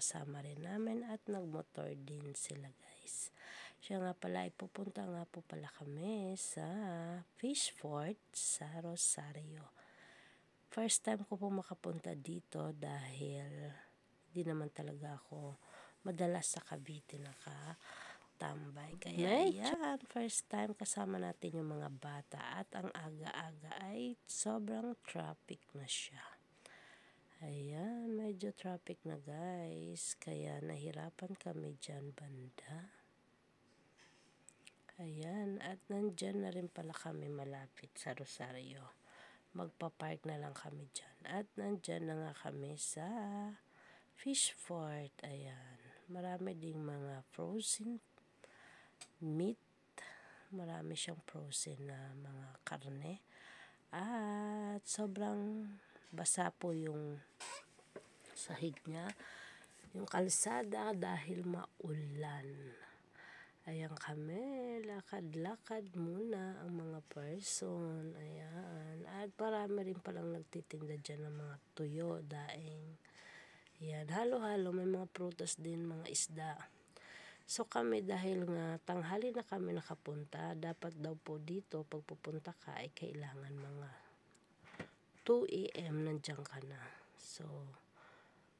kasama rin namin at nagmotor din sila guys. Siya nga pala, ipupunta nga po pala kami sa Fish Fort sa Rosario. First time ko po makapunta dito dahil di naman talaga ako madalas sa Cavite nakatambay. Kaya yan, first time kasama natin yung mga bata at ang aga-aga ay sobrang traffic na siya. Ayan, medyo traffic na guys, kaya nahirapan kami dyan banda. Ayan, at nandyan na rin pala kami malapit sa Rosario. Magpa-park na lang kami dyan. At nandyan na nga kami sa Fish Fort. Ayan, marami ding mga frozen meat. Marami siyang frozen na mga karne. At sobrang basa po yung sahig niya, yung kalsada dahil maulan. Ayan kami, lakad-lakad muna ang mga person. Ayan, at marami rin palang nagtitinda dyan ng mga tuyo, daing. Ayan, halo-halo, may mga prutas din, mga isda. So kami dahil nga tanghali na kami nakapunta, dapat daw po dito pagpupunta ka ay kailangan mga 2 AM nandiyan ka na. So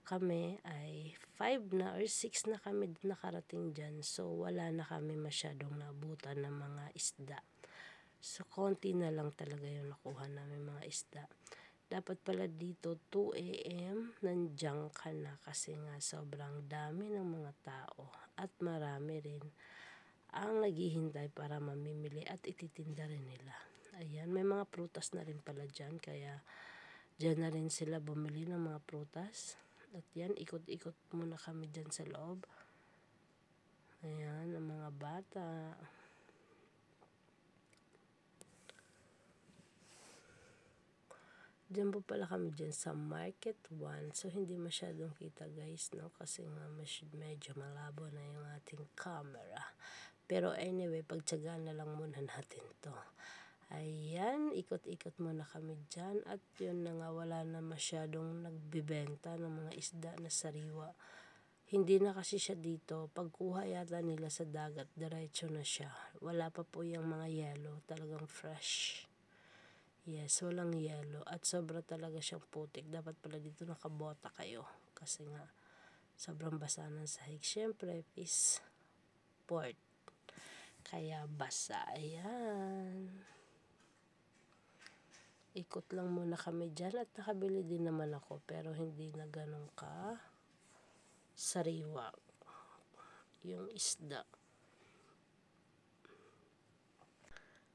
kami ay 5 na or 6 na kami nakarating dyan. So wala na kami masyadong naabutan ng mga isda. So konti na lang talaga yung nakuha namin mga isda. Dapat pala dito 2 AM nandiyan ka na kasi nga sobrang dami ng mga tao at marami rin ang naghihintay para mamimili at ititinda rin nila. Ayan, may mga prutas na rin pala dyan kaya dyan na rin sila bumili ng mga prutas. At yan, ikot-ikot muna kami dyan sa loob. Ayan, ang mga bata. Diyan po pala kami dyan sa Market 1. So, hindi masyadong kita guys, no? Kasi nga medyo malabo na yung ating camera. Pero anyway, pagtsagaan na lang muna natin to. Ayan, ikot-ikot muna kami dyan. At yun na nga, wala na masyadong nagbibenta ng mga isda na sariwa. Hindi na kasi siya dito. Pagkuha yata nila sa dagat, diretso na siya. Wala pa po yung mga yellow. Talagang fresh. Yes, walang yellow. At sobra talaga siyang putik. Dapat pala dito nakabota kayo. Kasi nga, sobrang basa ng sahig. Siyempre, fish port. Kaya basa. Ayan. Ikot lang muna kami dyan at nakabili din naman ako pero hindi na ganun ka sariwa yung isda.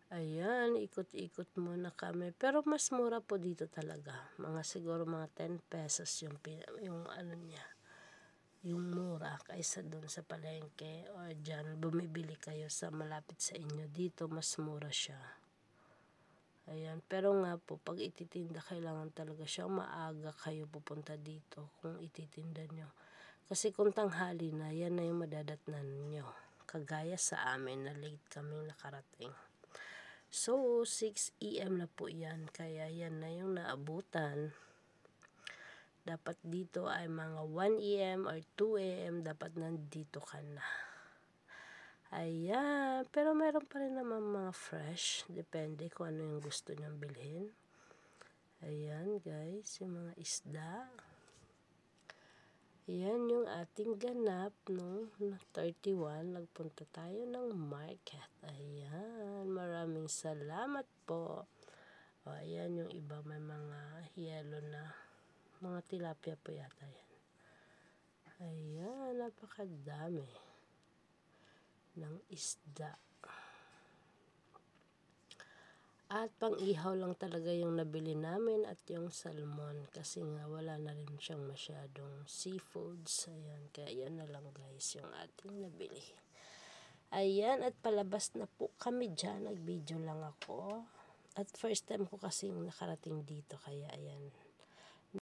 Ayan, ikot-ikot muna kami pero mas mura po dito talaga. Mga siguro mga 10 pesos yung ano niya, yung mura kaysa doon sa palengke o dyan bumibili kayo sa malapit sa inyo. Dito mas mura siya. Ayan, pero nga po, pag ititinda, kailangan talaga siya maaga kayo pupunta dito kung ititinda nyo. Kasi kung tanghali na, yan na yung madadatnan nyo. Kagaya sa amin na late kaming nakarating. So, 6 AM na po yan, kaya yan na yung naabutan. Dapat dito ay mga 1 AM or 2 AM, dapat nandito ka na. Ayan, pero meron pa rin naman mga fresh. Depende kung ano yung gusto niyang bilhin. Ayan guys, yung mga isda. Ayan yung ating ganap no 31. Nagpunta tayo ng market. Ayan, maraming salamat po. O, ayan yung iba may mga yellow na. Mga tilapia po yata yan. Ayan, napakadami ng isda. At pang-ihaw lang talaga yung nabili namin at yung salmon kasi nga wala na rin siyang masyadong seafoods. Ayan, kaya yan na lang guys yung ating nabili. Ayan, at palabas na po kami dyan. Nag-video lang ako. At first time ko kasing nakarating dito kaya ayan,